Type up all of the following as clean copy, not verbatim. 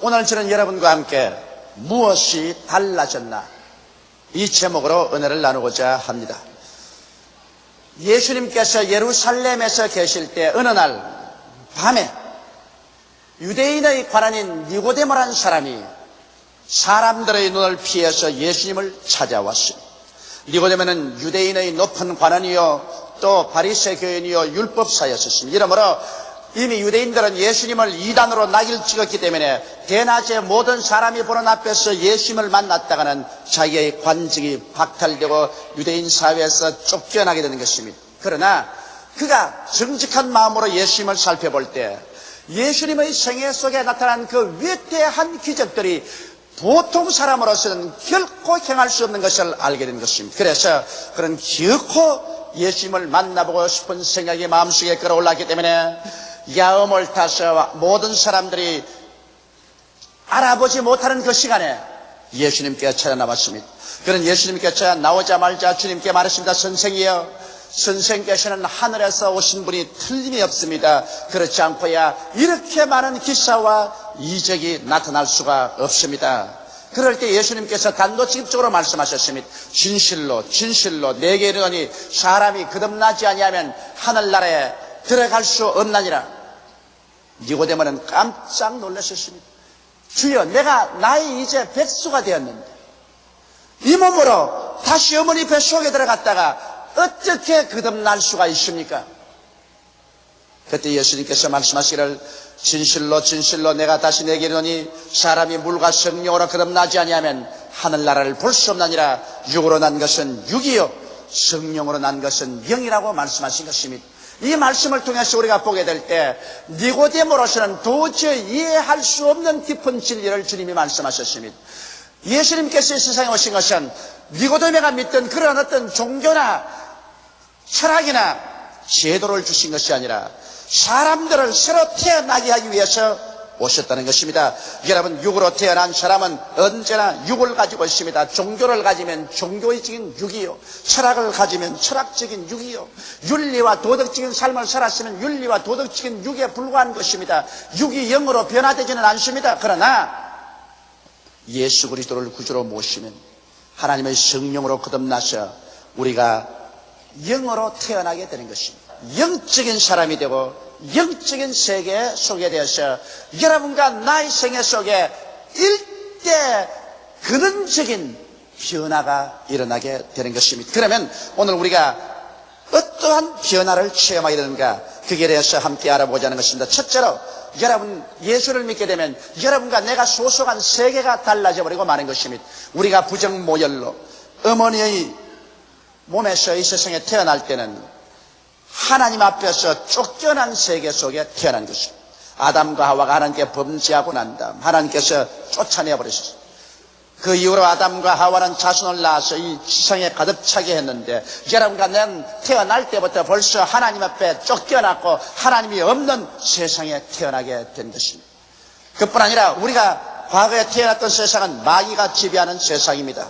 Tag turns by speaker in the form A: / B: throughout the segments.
A: 오늘 저는 여러분과 함께 무엇이 달라졌나 이 제목으로 은혜를 나누고자 합니다. 예수님께서 예루살렘에서 계실 때 어느 날 밤에 유대인의 관원인 니고데모라는 사람이 사람들의 눈을 피해서 예수님을 찾아왔습니다. 니고데모는 유대인의 높은 관원이요 또 바리새 교인이요 율법사였습니다. 이러므로 이미 유대인들은 예수님을 이단으로 낙일 찍었기 때문에 대낮에 모든 사람이 보는 앞에서 예수님을 만났다가는 자기의 관직이 박탈되고 유대인 사회에서 쫓겨나게 되는 것입니다. 그러나 그가 정직한 마음으로 예수님을 살펴볼 때 예수님의 생애 속에 나타난 그 위대한 기적들이 보통 사람으로서는 결코 행할 수 없는 것을 알게 된 것입니다. 그래서 그런 기어코 예수님을 만나보고 싶은 생각이 마음속에 끌어올랐기 때문에 야음을 타서 모든 사람들이 알아보지 못하는 그 시간에 예수님께 찾아나왔습니다. 그런 예수님께서 나오자마자 주님께 말했습니다. 선생이여, 선생께서는 하늘에서 오신 분이 틀림이 없습니다. 그렇지 않고야 이렇게 많은 기사와 이적이 나타날 수가 없습니다. 그럴 때 예수님께서 단도직입적으로 말씀하셨습니다. 진실로 진실로 내게 이르노니 사람이 거듭나지 아니하면 하늘나라에 들어갈 수 없나니라. 니고데모는 깜짝 놀랐었습니다. 주여, 내가 나이 이제 100수가 되었는데 이 몸으로 다시 어머니 뱃속에 들어갔다가 어떻게 거듭날 수가 있습니까? 그때 예수님께서 말씀하시기를 진실로 진실로 내가 다시 내게 이르노니 사람이 물과 성령으로 거듭나지 아니하면 하늘나라를 볼 수 없나니라. 육으로 난 것은 육이요 성령으로 난 것은 영이라고 말씀하신 것입니다. 이 말씀을 통해서 우리가 보게 될 때 니고데모로서는 도저히 이해할 수 없는 깊은 진리를 주님이 말씀하셨습니다. 예수님께서 이 세상에 오신 것은 니고데모가 믿던 그런 어떤 종교나 철학이나 제도를 주신 것이 아니라 사람들을 새로 태어나게 하기 위해서 오셨다는 것입니다. 여러분, 육으로 태어난 사람은 언제나 육을 가지고 있습니다. 종교를 가지면 종교적인 육이요, 철학을 가지면 철학적인 육이요, 윤리와 도덕적인 삶을 살았으면 윤리와 도덕적인 육에 불과한 것입니다. 육이 영으로 변화되지는 않습니다. 그러나 예수 그리스도를 구주로 모시면 하나님의 성령으로 거듭나서 우리가 영으로 태어나게 되는 것입니다. 영적인 사람이 되고 영적인 세계 속에 대해서 여러분과 나의 생애 속에 일대 근원적인 변화가 일어나게 되는 것입니다. 그러면 오늘 우리가 어떠한 변화를 체험하게 되는가, 그에 대해서 함께 알아보자 하는 것입니다. 첫째로 여러분 예수를 믿게 되면 여러분과 내가 소속한 세계가 달라져 버리고 마는 것입니다. 우리가 부정모혈로 어머니의 몸에서 이 세상에 태어날 때는 하나님 앞에서 쫓겨난 세계 속에 태어난 것입니다. 아담과 하와가 하나님께 범죄하고 난 다음 하나님께서 쫓아내버리셨습니다. 그 이후로 아담과 하와는 자손을 낳아서 이 지상에 가득 차게 했는데 여러분과 난 태어날 때부터 벌써 하나님 앞에 쫓겨났고 하나님이 없는 세상에 태어나게 된 것입니다. 그뿐 아니라 우리가 과거에 태어났던 세상은 마귀가 지배하는 세상입니다.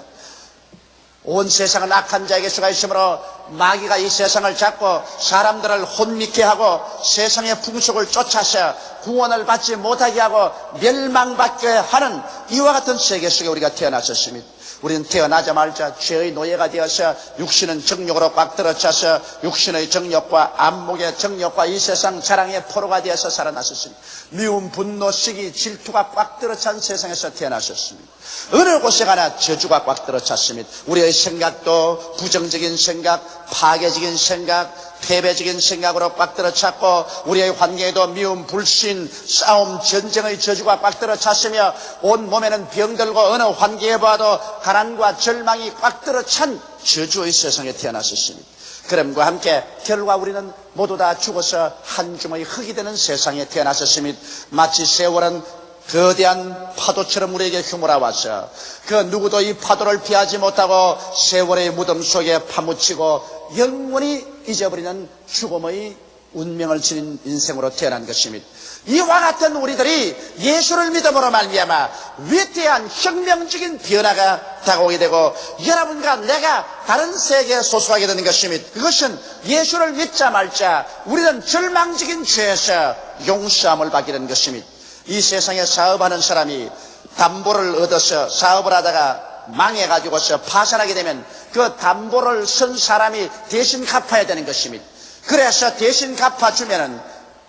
A: 온 세상은 악한 자에게 수가 있으므로 마귀가 이 세상을 잡고 사람들을 혼미케 하고 세상의 풍속을 쫓아서 구원을 받지 못하게 하고 멸망받게 하는 이와 같은 세계 속에 우리가 태어났었습니다. 우리는 태어나자마자 죄의 노예가 되어서 육신은 정욕으로 꽉 들어차서 육신의 정욕과 안목의 정욕과 이 세상 자랑의 포로가 되어서 살아났었습니다. 미움, 분노, 시기, 질투가 꽉 들어찬 세상에서 태어났었습니다. 어느 곳에 가나 저주가 꽉 들어찼습니다. 우리의 생각도 부정적인 생각, 파괴적인 생각, 패배적인 생각으로 꽉 들어찼고 우리의 환경에도 미움, 불신, 싸움, 전쟁의 저주가 꽉 들어찼으며 온 몸에는 병들고 어느 환경에 봐도 가난과 절망이 꽉 들어찬 저주의 세상에 태어났었습니다. 그럼과 함께 결과 우리는 모두 다 죽어서 한 줌의 흙이 되는 세상에 태어났었습니다. 마치 세월은 거대한 파도처럼 우리에게 휘몰아와서 그 누구도 이 파도를 피하지 못하고 세월의 무덤 속에 파묻히고 영원히 잊어버리는 죽음의 운명을 지닌 인생으로 태어난 것입니다. 이와 같은 우리들이 예수를 믿음으로 말미암아 위대한 혁명적인 변화가 다가오게 되고 여러분과 내가 다른 세계에 소속하게 되는 것입니다. 그것은 예수를 믿자 말자 우리는 절망적인 죄에서 용서함을 받게 되는 것입니다. 이 세상에 사업하는 사람이 담보를 얻어서 사업을 하다가 망해가지고서 파산하게 되면 그 담보를 쓴 사람이 대신 갚아야 되는 것입니다. 그래서 대신 갚아주면은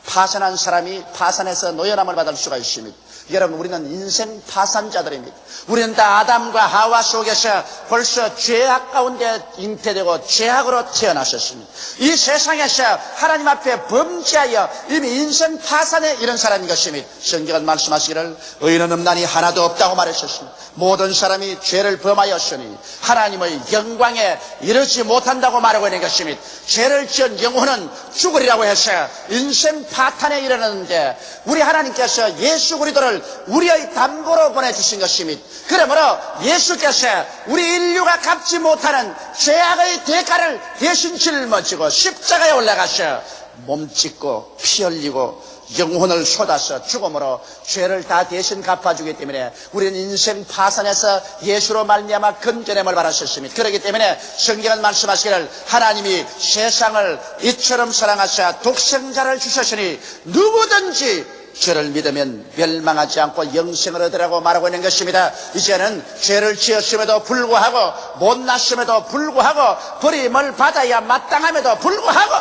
A: 파산한 사람이 파산해서 노연함을 받을 수가 있습니다. 여러분, 우리는 인생 파산자들입니다. 우리는 다 아담과 하와 속에서 벌써 죄악 가운데 잉태되고 죄악으로 태어나셨습니다. 이 세상에서 하나님 앞에 범죄하여 이미 인생 파산에 이른 사람인 것입니다. 성경은 말씀하시기를 의인은 없나니 하나도 없다고 말하셨습니다. 모든 사람이 죄를 범하였으니 하나님의 영광에 이르지 못한다고 말하고 있는 것입니다. 죄를 지은 영혼은 죽으리라고 해서 인생 파탄에 이르는데 우리 하나님께서 예수 그리스도를 우리의 담보로 보내주신 것입니다. 그러므로 예수께서 우리 인류가 갚지 못하는 죄악의 대가를 대신 짊어지고 십자가에 올라가셔 몸 찢고 피 흘리고 영혼을 쏟아서 죽음으로 죄를 다 대신 갚아주기 때문에 우리는 인생 파산에서 예수로 말미암아 건져냄을 받으셨습니다. 그렇기 때문에 성경은 말씀하시기를 하나님이 세상을 이처럼 사랑하사 독생자를 주셨으니 누구든지 죄를 믿으면 멸망하지 않고 영생을 얻으라고 말하고 있는 것입니다. 이제는 죄를 지었음에도 불구하고 못났음에도 불구하고 버림을 받아야 마땅함에도 불구하고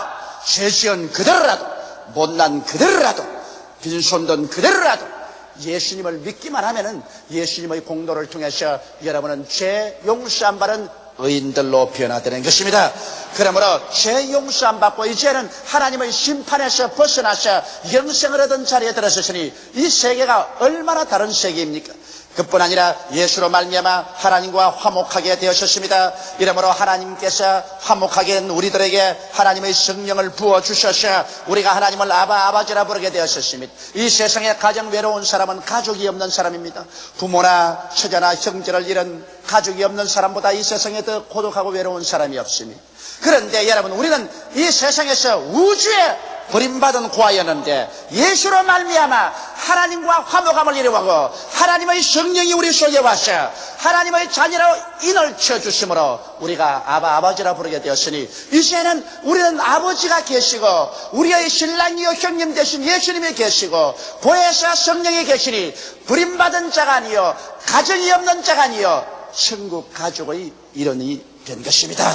A: 죄 지은 그대로라도 못난 그대로라도 빈손든 그대로라도 예수님을 믿기만 하면은 예수님의 공로를 통해서 여러분은 죄 용서 안 받은 의인들로 변화되는 것입니다. 그러므로 죄 용서 안 받고 이제는 하나님의 심판에서 벗어나서 영생을 얻은 자리에 들어섰으니 이 세계가 얼마나 다른 세계입니까? 그뿐 아니라 예수로 말미암아 하나님과 화목하게 되었습니다. 이러므로 하나님께서 화목하게 한 우리들에게 하나님의 성령을 부어주셔서 우리가 하나님을 아버지라 부르게 되었습니다. 이 세상에 가장 외로운 사람은 가족이 없는 사람입니다. 부모나 처자나 형제를 잃은 가족이 없는 사람보다 이 세상에 더 고독하고 외로운 사람이 없습니다. 그런데 여러분, 우리는 이 세상에서 우주에 버림받은 고아였는데 예수로 말미암아 하나님과 화목함을 이루고 하나님의 성령이 우리 속에 와서 하나님의 자녀로 인을 쳐주심으로 우리가 아버지라 부르게 되었으니 이제는 우리는 아버지가 계시고 우리의 신랑이요 형님 되신 예수님이 계시고 보혜사 성령이 계시니 버림받은 자가 아니요 가정이 없는 자가 아니요 천국 가족의 일원이 된 것입니다.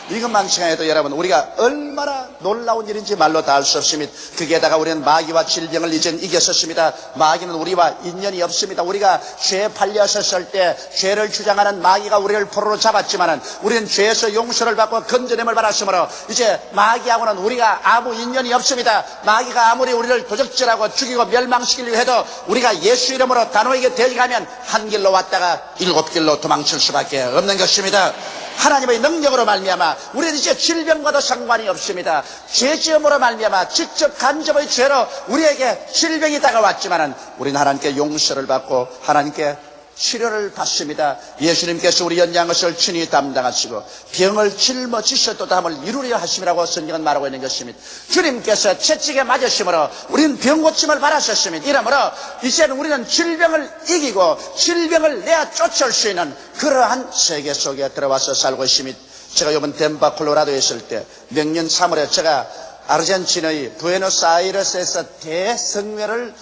A: 이것만 생각해도 여러분 우리가 얼마나 놀라운 일인지 말로 다 알 수 없습니다. 거기에다가 우리는 마귀와 질병을 이젠 이겼었습니다. 마귀는 우리와 인연이 없습니다. 우리가 죄에 팔렸었을 때 죄를 주장하는 마귀가 우리를 포로로 잡았지만은 우리는 죄에서 용서를 받고 건져냄을 받았으므로 이제 마귀하고는 우리가 아무 인연이 없습니다. 마귀가 아무리 우리를 도적질하고 죽이고 멸망시키려고 해도 우리가 예수 이름으로 단호하게 대적하면 한 길로 왔다가 7길로 도망칠 수밖에 없는 것입니다. 하나님의 능력으로 말미암아 우리는 이제 질병과도 상관이 없습니다. 죄지음으로 말미암아 직접 간접의 죄로 우리에게 질병이 다가왔지만은 우리는 하나님께 용서를 받고 하나님께 치료를 받습니다. 예수님께서 우리 연약한 것을 친히 담당하시고 병을 짊어지셔도 담을 이루려 하심이라고 성경은 말하고 있는 것입니다. 주님께서 채찍에 맞으심으로 우리는 병고침을 받았었습니다. 이러므로 이제는 우리는 질병을 이기고 질병을 내어 쫓을 수 있는 그러한 세계 속에 들어와서 살고 있습니다. 제가 이번 덴버 콜로라도에 있을 때 명년 3월에 제가 아르헨티나의 부에노스아이레스에서 대성회를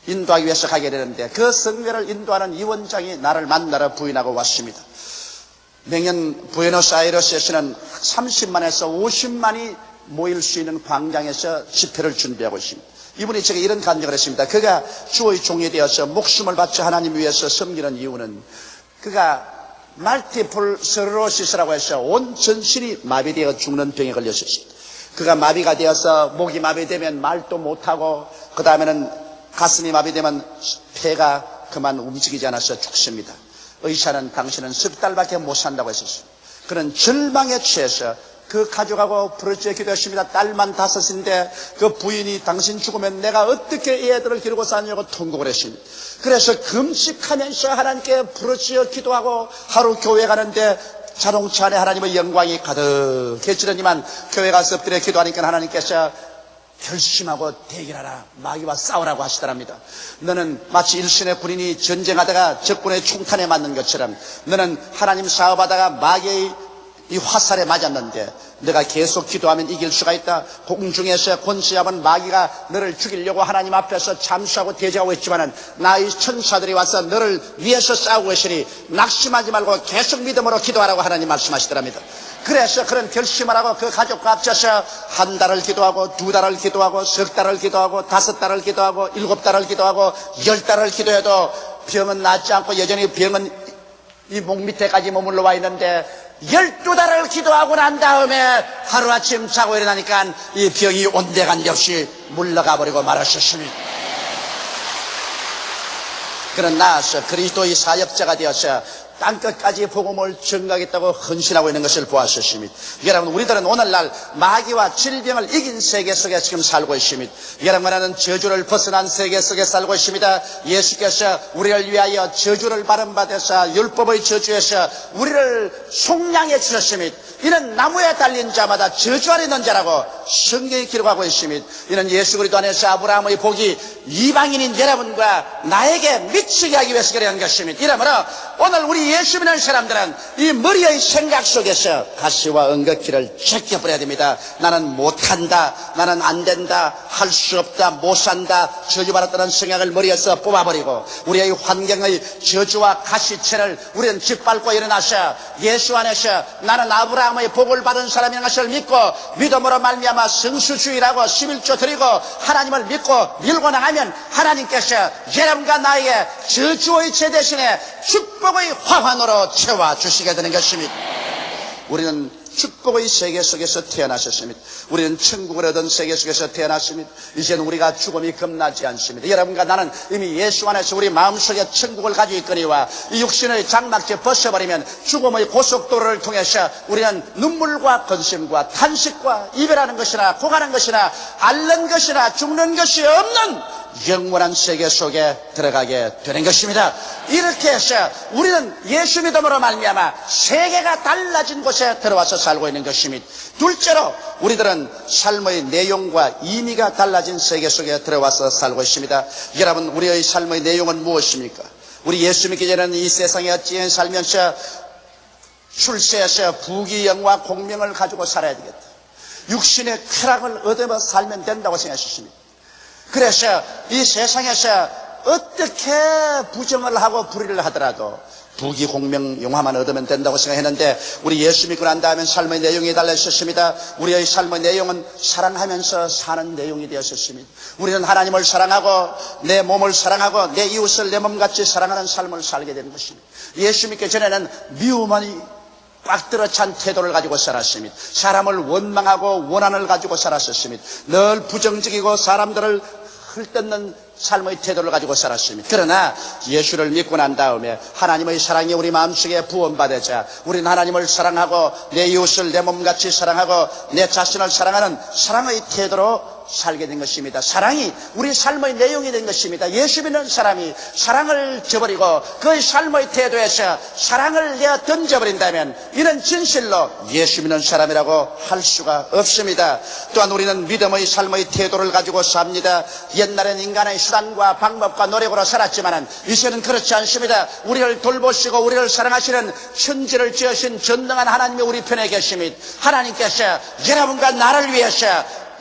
A: 인도하기 위해서 가게 되는데 그 성회를 인도하는 위원장이 나를 만나러 부인하고 왔습니다. 매년 부에노스아이레스에서는 30만에서 50만이 모일 수 있는 광장에서 집회를 준비하고 있습니다. 이분이 제게 이런 간증을 했습니다. 그가 주의 종이 되어서 목숨을 바쳐 하나님 위해서 섬기는 이유는 그가 말티플 스크lero시스라고 해서 온 전신이 마비되어 죽는 병에 걸렸었습니다. 그가 마비가 되어서 목이 마비되면 말도 못하고 그 다음에는 가슴이 마비되면 폐가 그만 움직이지 않아서 죽습니다. 의사는 당신은 석 달밖에 못 산다고 했었습니다. 그런 절망에 취해서 그 가족하고 부르짖어 기도했습니다. 딸만 5인데 그 부인이 당신 죽으면 내가 어떻게 이 애들을 기르고 사냐고 통곡을 했습니다. 그래서 금식하면서 하나님께 부르짖어 기도하고 하루 교회 가는데 자동차 안에 하나님의 영광이 가득해지더니만 교회 가서 엎드려 기도하니까 하나님께서 결심하고 대결하라. 마귀와 싸우라고 하시더랍니다. 너는 마치 일신의 군인이 전쟁하다가 적군의 총탄에 맞는 것처럼 너는 하나님 사업하다가 마귀의 이 화살에 맞았는데 내가 계속 기도하면 이길 수가 있다. 공중에서 권세 잡은 마귀가 너를 죽이려고 하나님 앞에서 잠수하고 대적하고 있지만은 나의 천사들이 와서 너를 위해서 싸우고 있으니 낙심하지 말고 계속 믿음으로 기도하라고 하나님 말씀하시더랍니다. 그래서 그런 결심을 하고 그 가족과 합쳐서 한 달을 기도하고 두 달을 기도하고 석 달을 기도하고 다섯 달을 기도하고 일곱 달을 기도하고 열 달을 기도해도 병은 낫지 않고 여전히 병은 이 목 밑에까지 머물러 와 있는데 12달을 기도하고 난 다음에 하루아침 자고 일어나니까 이 병이 온데간데 없이 물러가 버리고 말았었습니다. 그런 나서 그리스도의 사역자가 되어서 땅끝까지 복음을 전가하겠다고 헌신하고 있는 것을 보았었습니다. 여러분, 우리들은 오늘날 마귀와 질병을 이긴 세계 속에 지금 살고 있습니다. 여러분은 저주를 벗어난 세계 속에 살고 있습니다. 예수께서 우리를 위하여 저주를 발음받아서 율법의 저주에서 우리를 속량해 주셨습니다. 이는 나무에 달린 자마다 저주 아래 있는 자라고 성경이 기록하고 있습니다. 이는 예수 그리스도 안에서 아브라함의 복이 이방인인 여러분과 나에게 미치게 하기 위해서 그러한 것입니다. 이러므로 오늘 우리 예수 믿는 사람들은 이 머리의 생각 속에서 가시와 은거키를 제껴버려야 됩니다. 나는 못한다, 나는 안된다, 할 수 없다, 못산다, 저주받았다는 생각을 머리에서 뽑아버리고 우리의 환경의 저주와 가시체를 우리는 짓밟고 일어나서 예수 안에서 나는 아브라함의 복을 받은 사람이라는 것을 믿고 믿음으로 말미암아 성수주의라고 11조 드리고 하나님을 믿고 밀고 나가면 하나님께서 여러분과 나에게 저주의 죄 대신에 축복의 화환으로 채워주시게 되는 것입니다. 우리는 축복의 세계 속에서 태어나셨습니다. 우리는 천국을 얻은 세계 속에서 태어났습니다. 이제는 우리가 죽음이 겁나지 않습니다. 여러분과 나는 이미 예수 안에서 우리 마음속에 천국을 가지고 있거니와 이 육신의 장막제 벗어버리면 죽음의 고속도로를 통해서 우리는 눈물과 근심과 탄식과 이별하는 것이나 고가는 것이나 앓는 것이나 죽는 것이 없는 영원한 세계 속에 들어가게 되는 것입니다. 이렇게 해서 우리는 예수 믿음으로 말미암아 세계가 달라진 곳에 들어와서 살고 있는 것입니다. 둘째로 우리들은 삶의 내용과 의미가 달라진 세계 속에 들어와서 살고 있습니다. 여러분, 우리의 삶의 내용은 무엇입니까? 우리 예수 믿기 전에는 이 세상에 어찌 살면서 출세해서 부귀영화 공명을 가지고 살아야 되겠다. 육신의 쾌락을 얻어 살면 된다고 생각하셨습니다. 그래서 이 세상에서 어떻게 부정을 하고 불의를 하더라도 부귀 공명 영화만 얻으면 된다고 생각했는데 우리 예수 믿고 난 다음에 삶의 내용이 달라졌습니다. 우리의 삶의 내용은 사랑하면서 사는 내용이 되었습니다. 우리는 하나님을 사랑하고 내 몸을 사랑하고 내 이웃을 내 몸같이 사랑하는 삶을 살게 되는 것입니다. 예수 믿기 전에는 미움이 꽉 들어찬 태도를 가지고 살았습니다. 사람을 원망하고 원한을 가지고 살았습니다. 늘 부정적이고 사람들을 헐뜯는 삶의 태도를 가지고 살았습니다. 그러나 예수를 믿고 난 다음에 하나님의 사랑이 우리 마음속에 부원받으자 우리는 하나님을 사랑하고 내 이웃을 내 몸같이 사랑하고 내 자신을 사랑하는 사랑의 태도로 살게 된 것입니다. 사랑이 우리 삶의 내용이 된 것입니다. 예수 믿는 사람이 사랑을 저버리고 그의 삶의 태도에서 사랑을 내어 던져버린다면 이는 진실로 예수 믿는 사람이라고 할 수가 없습니다. 또한 우리는 믿음의 삶의 태도를 가지고 삽니다. 옛날엔 인간의 수단과 방법과 노력으로 살았지만 이제는 그렇지 않습니다. 우리를 돌보시고 우리를 사랑하시는 천지를 지으신 전능한 하나님이 우리 편에 계십니다. 하나님께서 여러분과 나를 위해서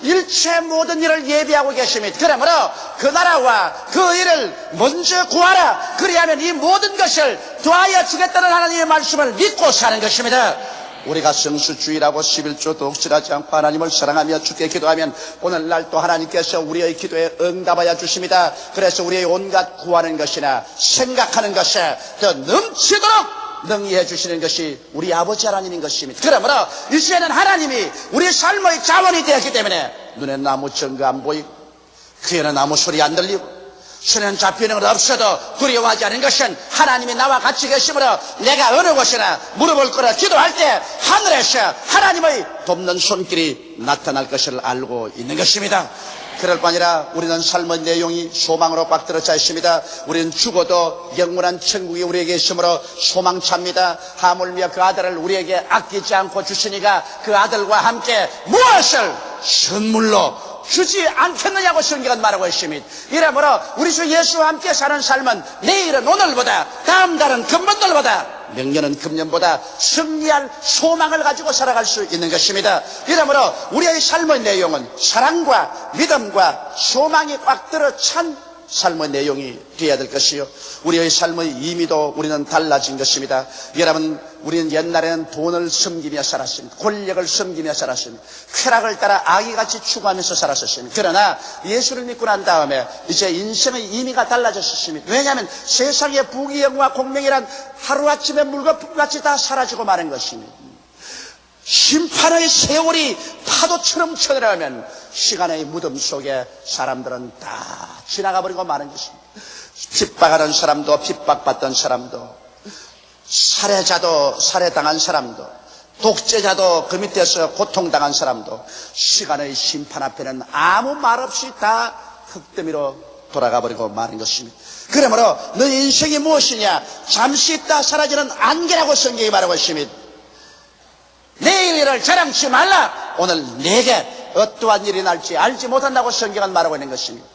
A: 일체 모든 일을 예비하고 계십니다. 그러므로 그 나라와 그 일을 먼저 구하라. 그리하면 이 모든 것을 더하여 주겠다는 하나님의 말씀을 믿고 사는 것입니다. 우리가 성수주의라고 11조 독실하지 않고 하나님을 사랑하며 주께 기도하면 오늘날 또 하나님께서 우리의 기도에 응답하여 주십니다. 그래서 우리의 온갖 구하는 것이나 생각하는 것에 더 넘치도록 능히 해주시는 것이 우리 아버지 하나님인 것입니다. 그러므로 이제는 하나님이 우리 삶의 자원이 되었기 때문에 눈에는 아무 증거 안 보이고 귀에는 아무 소리 안 들리고 손에는 잡히는 것 없어도 두려워하지 않은 것은 하나님이 나와 같이 계시므로 내가 어느 곳이나 물어볼 거라 기도할 때 하늘에서 하나님의 돕는 손길이 나타날 것을 알고 있는 것입니다. 그럴 거 아니라 우리는 삶의 내용이 소망으로 꽉 들어차 있습니다. 우리는 죽어도 영원한 천국이 우리에게 있으므로 소망찹니다. 하물며 그 아들을 우리에게 아끼지 않고 주시니가 그 아들과 함께 무엇을 선물로 주지 않겠느냐고 성경은 말하고 있습니다. 이러므로 우리 주 예수와 함께 사는 삶은 내일은 오늘보다, 다음 달은 금번들보다, 명년은 금년보다 승리할 소망을 가지고 살아갈 수 있는 것입니다. 이러므로 우리의 삶의 내용은 사랑과 믿음과 소망이 꽉 들어 찬 삶의 내용이 되어야 될 것이요, 우리의 삶의 의미도 우리는 달라진 것입니다. 여러분, 우리는 옛날에는 돈을 섬기며 살았습니다. 권력을 섬기며 살았습니다. 쾌락을 따라 아기같이 추구하면서 살았었습니다. 그러나 예수를 믿고 난 다음에 이제 인생의 의미가 달라졌습니다. 왜냐하면 세상의 부귀영화 공명이란 하루아침에 물거품같이 다 사라지고 마는 것입니다. 심판의 세월이 파도처럼 쳐들어가면 시간의 무덤 속에 사람들은 다 지나가 버리고 마는 것입니다. 핍박하는 사람도, 핍박받던 사람도, 살해자도, 살해당한 사람도, 독재자도, 그 밑에서 고통당한 사람도 시간의 심판 앞에는 아무 말 없이 다 흙더미로 돌아가 버리고 마는 것입니다. 그러므로 너 인생이 무엇이냐? 잠시 있다 사라지는 안개라고 성경이 말하고 있습니다. 내일 일을 자랑치 말라. 오늘 내게 어떠한 일이 날지 알지 못한다고 성경은 말하고 있는 것입니다.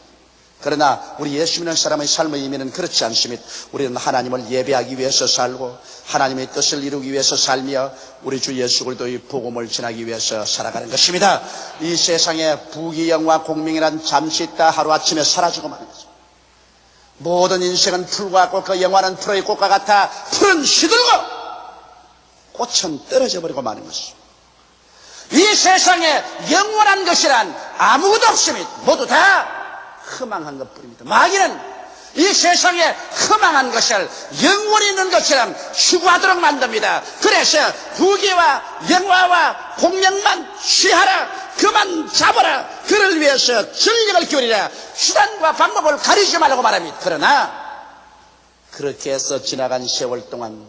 A: 그러나 우리 예수 믿는 사람의 삶의 의미는 그렇지 않습니다. 우리는 하나님을 예배하기 위해서 살고 하나님의 뜻을 이루기 위해서 살며 우리 주 예수 그리스도의 복음을 전하기 위해서 살아가는 것입니다. 이 세상에 부귀영화 공명이란 잠시 있다 하루아침에 사라지고 마는 것입니다. 모든 인생은 풀과 꽃, 그 영화는 풀의 꽃과 같아 풀은 시들고 꽃은 떨어져 버리고 마는 것입니다. 이 세상에 영원한 것이란 아무것도 없습니다. 모두 다 허망한 것뿐입니다. 마귀는 이 세상에 허망한 것을 영원히 있는 것처럼 추구하도록 만듭니다. 그래서 부귀와 영화와 공명만 취하라, 그만 잡아라, 그를 위해서 전력을 기울이라, 수단과 방법을 가리지 말라고 말합니다. 그러나 그렇게 해서 지나간 세월 동안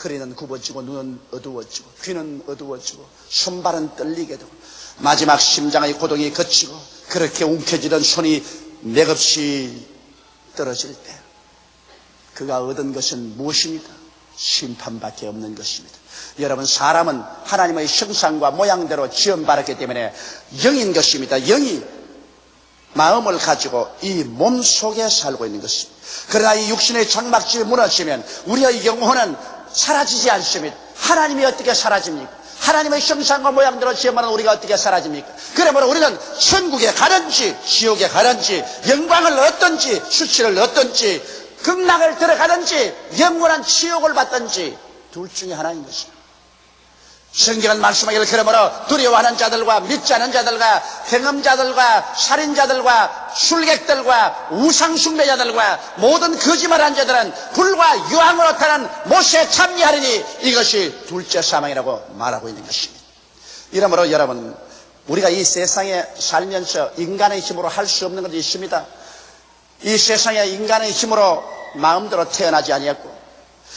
A: 허리는 굽어지고 눈은 어두워지고 귀는 어두워지고 손발은 떨리게 되고 마지막 심장의 고동이 거치고 그렇게 움켜쥐던 손이 맥없이 떨어질 때 그가 얻은 것은 무엇입니까? 심판밖에 없는 것입니다. 여러분, 사람은 하나님의 형상과 모양대로 지음받았기 때문에 영인 것입니다. 영이 마음을 가지고 이 몸 속에 살고 있는 것입니다. 그러나 이 육신의 장막집이 무너지면 우리의 영혼은 사라지지 않습니다. 하나님이 어떻게 사라집니까? 하나님의 형상과 모양대로 지음받은 우리가 어떻게 사라집니까? 그러므로 우리는 천국에 가든지 지옥에 가든지 영광을 얻든지 수치를 얻든지 극락을 들어가든지 영원한 지옥을 받든지 둘 중에 하나인 것입니다. 성경은 말씀하기를 그러므로 두려워하는 자들과 믿지 않은 자들과 행음자들과 살인자들과 술객들과 우상숭배자들과 모든 거짓말한 자들은 불과 유황으로 타는 못에 참여하리니 이것이 둘째 사망이라고 말하고 있는 것입니다. 이러므로 여러분, 우리가 이 세상에 살면서 인간의 힘으로 할 수 없는 것이 있습니다. 이 세상에 인간의 힘으로 마음대로 태어나지 아니했고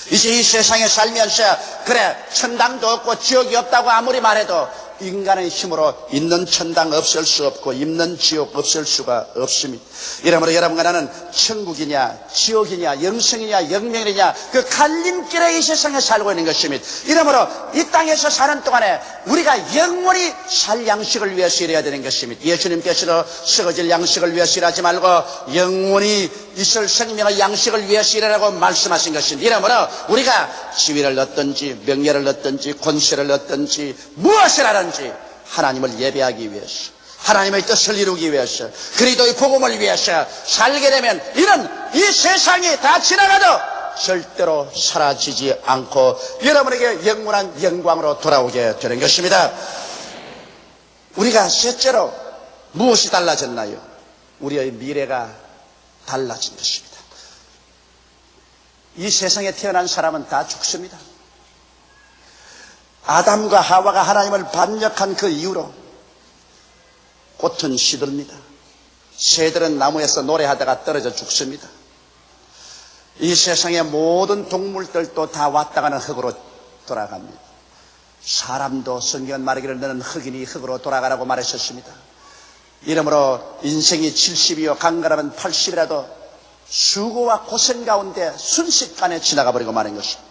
A: 이제 이 세상에 살면서 그래 천당도 없고 지옥이 없다고 아무리 말해도 인간의 힘으로 있는 천당 없을 수 없고 있는 지옥 없을 수가 없습니다. 이러므로 여러분과 나는 천국이냐 지옥이냐 영생이냐 영명이냐 그 갈림길에 이 세상에 살고 있는 것입니다. 이러므로 이 땅에서 사는 동안에 우리가 영원히 살 양식을 위해서 일해야 되는 것입니다. 예수님께서도 썩어질 양식을 위해서 일하지 말고 영원히 있을 생명의 양식을 위해서 일하라고 말씀하신 것입니다. 이러므로 우리가 지위를 얻든지 명예를 얻든지 권세를 얻든지 무엇을 하든지 하나님을 예배하기 위해서 하나님의 뜻을 이루기 위해서 그리스도의 복음을 위해서 살게 되면 이는 이 세상이 다 지나가도 절대로 사라지지 않고 여러분에게 영원한 영광으로 돌아오게 되는 것입니다. 우리가 셋째로 무엇이 달라졌나요? 우리의 미래가 달라진 것입니다. 이 세상에 태어난 사람은 다 죽습니다. 아담과 하와가 하나님을 반역한 그 이후로 꽃은 시들입니다. 새들은 나무에서 노래하다가 떨어져 죽습니다. 이 세상의 모든 동물들도 다 왔다 가는 흙으로 돌아갑니다. 사람도 성경은 말하기를 너는 흙이니 흙으로 돌아가라고 말했었습니다. 이러므로 인생이 70이요 강가라면 80이라도 수고와 고생 가운데 순식간에 지나가 버리고 마는 것입니다.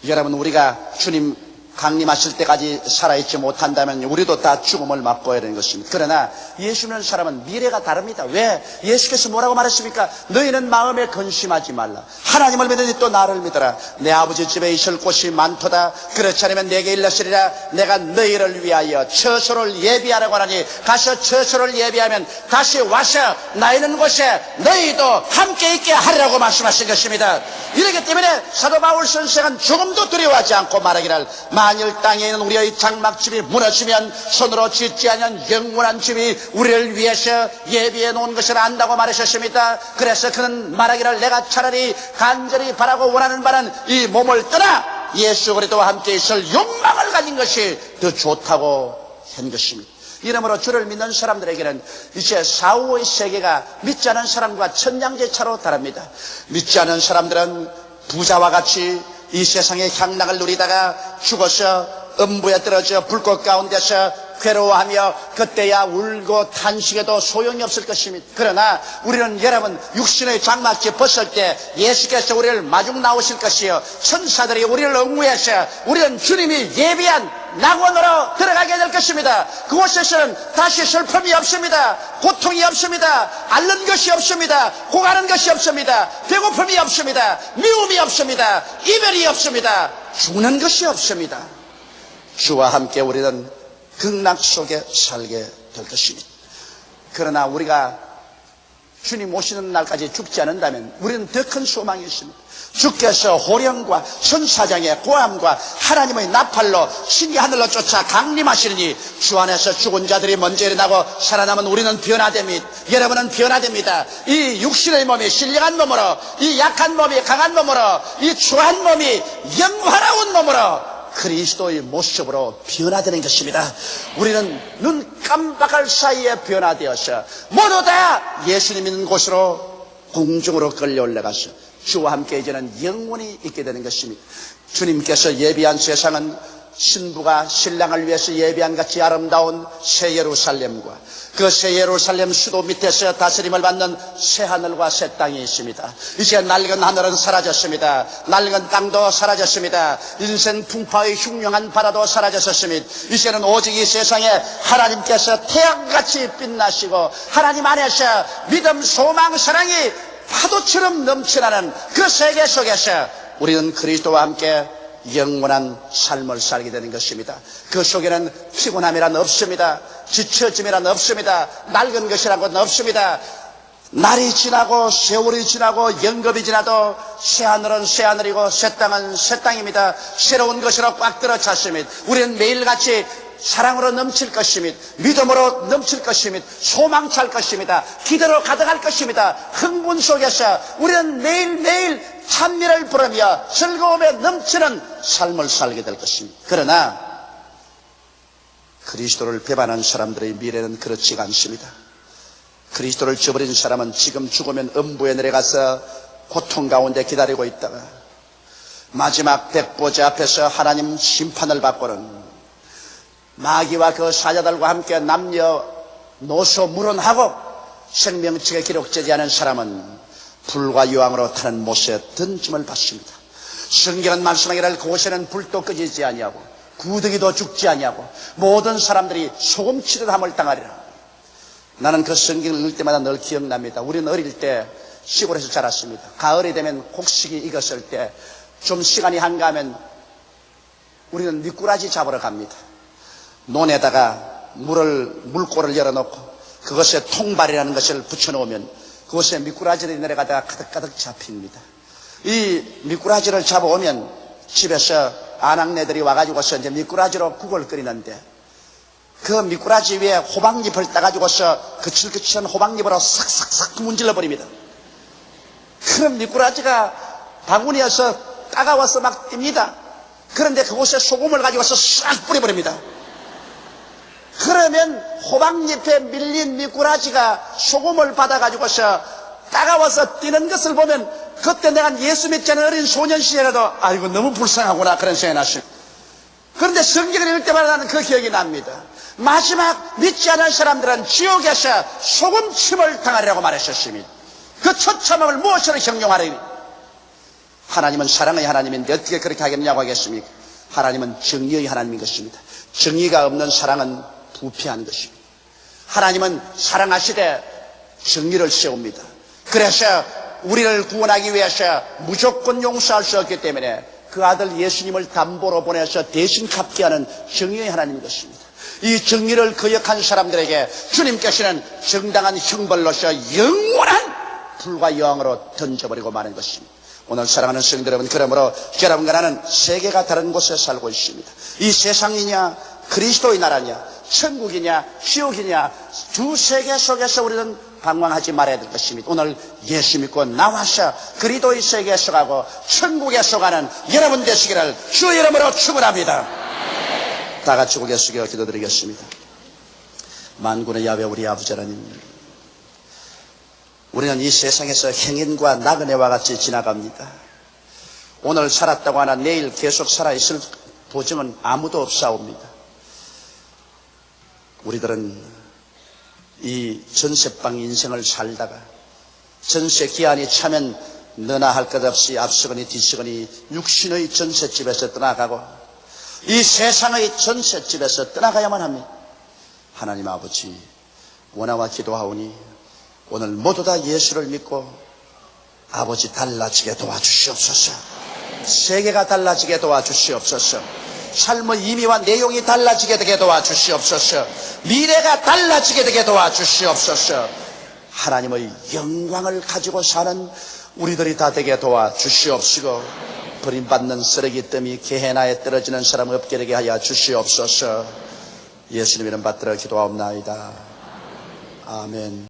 A: 여러분, 우리가 주님 강림하실 때까지 살아있지 못한다면 우리도 다 죽음을 맛보아야 되는 것입니다. 그러나 예수 믿는 사람은 미래가 다릅니다. 왜? 예수께서 뭐라고 말했습니까? 너희는 마음에 근심하지 말라. 하나님을 믿으니 또 나를 믿어라. 내 아버지 집에 있을 곳이 많도다. 그렇지 않으면 내게 일러시리라. 내가 너희를 위하여 처소를 예비하라고 하나니 가서 처소를 예비하면 다시 와서 나 있는 곳에 너희도 함께 있게 하리라고 말씀하신 것입니다. 이렇기 때문에 사도 바울 선생은 조금도 두려워하지 않고 말하기를 만일 땅에 있는 우리의 장막집이 무너지면 손으로 짓지 않은 영원한 집이 우리를 위해서 예비해 놓은 것을 안다고 말하셨습니다. 그래서 그는 말하기를 내가 차라리 간절히 바라고 원하는 바는 이 몸을 떠나 예수 그리스도와 함께 있을 욕망을 가진 것이 더 좋다고 한 것입니다. 이러므로 주를 믿는 사람들에게는 이제 사후의 세계가 믿지 않은 사람과 천냥제차로 다릅니다. 믿지 않은 사람들은 부자와 같이 이 세상의 향락을 누리다가 죽어서 음부에 떨어져 불꽃 가운데서 괴로워하며 그때야 울고 탄식해도 소용이 없을 것입니다. 그러나 우리는 여러분 육신의 장막집 벗을 때 예수께서 우리를 마중 나오실 것이요 천사들이 우리를 응우해서 우리는 주님이 예비한 낙원으로 들어가게 될 것입니다. 그곳에서는 다시 슬픔이 없습니다. 고통이 없습니다. 앓는 것이 없습니다. 고가는 것이 없습니다. 배고픔이 없습니다. 미움이 없습니다. 이별이 없습니다. 죽는 것이 없습니다. 주와 함께 우리는 극락 속에 살게 될 것입니다. 그러나 우리가 주님 오시는 날까지 죽지 않는다면 우리는 더 큰 소망이 있습니다. 주께서 호령과 천사장의 고함과 하나님의 나팔로 신이 하늘로 쫓아 강림하시느니 주 안에서 죽은 자들이 먼저 일어나고 살아남은 우리는 변화됩니다. 여러분은 변화됩니다. 이 육신의 몸이 신령한 몸으로, 이 약한 몸이 강한 몸으로, 이 추한 몸이 영화로운 몸으로 그리스도의 모습으로 변화되는 것입니다. 우리는 눈 깜박할 사이에 변화되어서 모두 다 예수님 있는 곳으로 공중으로 끌려 올라가서 주와 함께 이제는 영원히 있게 되는 것입니다. 주님께서 예비한 세상은 신부가 신랑을 위해서 예비한 같이 아름다운 새 예루살렘과 그 새 예루살렘 수도 밑에서 다스림을 받는 새 하늘과 새 땅이 있습니다. 이제 낡은 하늘은 사라졌습니다. 낡은 땅도 사라졌습니다. 인생 풍파의 흉흉한 바다도 사라졌습니다. 이제는 오직 이 세상에 하나님께서 태양같이 빛나시고 하나님 안에서 믿음, 소망, 사랑이 파도처럼 넘쳐나는 그 세계 속에서 우리는 그리스도와 함께 영원한 삶을 살게 되는 것입니다. 그 속에는 피곤함이란 없습니다. 지쳐짐이란 없습니다. 낡은 것이라고는 없습니다. 날이 지나고 세월이 지나고 영겁이 지나도 새 하늘은 새 하늘이고 새 땅은 새 땅입니다. 새로운 것으로 꽉 들어찼습니다. 우리는 매일같이 사랑으로 넘칠 것입니다. 믿음으로 넘칠 것입니다. 소망 찰 것입니다. 기대로 가득할 것입니다. 흥분 속에서 우리는 매일매일 찬미를 부르며 즐거움에 넘치는 삶을 살게 될 것입니다. 그러나 그리스도를 배반한 사람들의 미래는 그렇지가 않습니다. 그리스도를 저버린 사람은 지금 죽으면 음부에 내려가서 고통 가운데 기다리고 있다가 마지막 백보자 앞에서 하나님 심판을 받고는 마귀와 그 사자들과 함께 남녀노소 물론하고 생명책에 기록되지 않은 사람은 불과 유황으로 타는 못에 던짐을 받습니다. 성경은 말씀하기를 그곳에는 불도 꺼지지 아니하고 구더기도 죽지 아니하고 모든 사람들이 소금치듯 함을 당하리라. 나는 그 성경을 읽을 때마다 늘 기억납니다. 우리는 어릴 때 시골에서 자랐습니다. 가을이 되면 곡식이 익었을 때 좀 시간이 한가하면 우리는 미꾸라지 잡으러 갑니다. 논에다가 물골을 열어놓고 그것에 통발이라는 것을 붙여놓으면 그것에 미꾸라지들이 내려가다가 가득가득 잡힙니다. 이 미꾸라지를 잡아오면 집에서 아낙네들이 와가지고서 이제 미꾸라지로 국을 끓이는데 그 미꾸라지 위에 호박잎을 따가지고서 거칠거칠한 호박잎으로 싹싹싹 문질러 버립니다. 그럼 미꾸라지가 바구니에서 따가워서 막 뜁니다. 그런데 그곳에 소금을 가지고서 싹 뿌려버립니다. 그러면 호박잎에 밀린 미꾸라지가 소금을 받아가지고서 따가워서 뛰는 것을 보면 그때 내가 예수 믿지 않은 어린 소년 시절에도 아이고 너무 불쌍하구나 그런 생각이 났습니다. 그런데 성경을 읽을 때마다 나는 그 기억이 납니다. 마지막 믿지 않은 사람들은 지옥에서 소금침을 당하리라고 말하셨습니다. 그 처참함을 무엇으로 형용하리니? 하나님은 사랑의 하나님인데 어떻게 그렇게 하겠냐고 하겠습니까? 하나님은 정의의 하나님인 것입니다. 정의가 없는 사랑은 부패한 것입니다. 하나님은 사랑하시되 정의를 세웁니다. 그래서 우리를 구원하기 위해서 무조건 용서할 수 없기 때문에 그 아들 예수님을 담보로 보내서 대신 갚게 하는 정의의 하나님인 것입니다. 이 정의를 거역한 사람들에게 주님께서는 정당한 형벌로서 영원한 불과 여왕으로 던져버리고 마는 것입니다. 오늘 사랑하는 성도 여러분, 그러므로 여러분과 나는 세계가 다른 곳에 살고 있습니다. 이 세상이냐 그리스도의 나라냐 천국이냐 지옥이냐 두 세계 속에서 우리는 방황하지 말아야 될 것입니다. 오늘 예수 믿고 나와서 그리스도의 세계에 속하고 천국에 속하는 여러분 되시기를 주의 이름으로 축원합니다. 다 같이 고개 숙여 기도드리겠습니다. 만군의 야훼 우리 아버지 하나님, 우리는 이 세상에서 행인과 나그네와 같이 지나갑니다. 오늘 살았다고 하나 내일 계속 살아있을 보증은 아무도 없사옵니다. 우리들은 이 전세방 인생을 살다가 전세 기한이 차면 너나 할 것 없이 앞서거니 뒤서거니 육신의 전셋집에서 떠나가고 이 세상의 전셋집에서 떠나가야만 합니다. 하나님 아버지, 원하와 기도하오니 오늘 모두 다 예수를 믿고 아버지 달라지게 도와주시옵소서. 세계가 달라지게 도와주시옵소서. 삶의 의미와 내용이 달라지게 되게 도와주시옵소서. 미래가 달라지게 되게 도와주시옵소서. 하나님의 영광을 가지고 사는 우리들이 다 되게 도와주시옵시고 버림받는 쓰레기 더미 게헤나에 떨어지는 사람 없게 되게 하여 주시옵소서. 예수님 이름 받들어 기도하옵나이다. 아멘.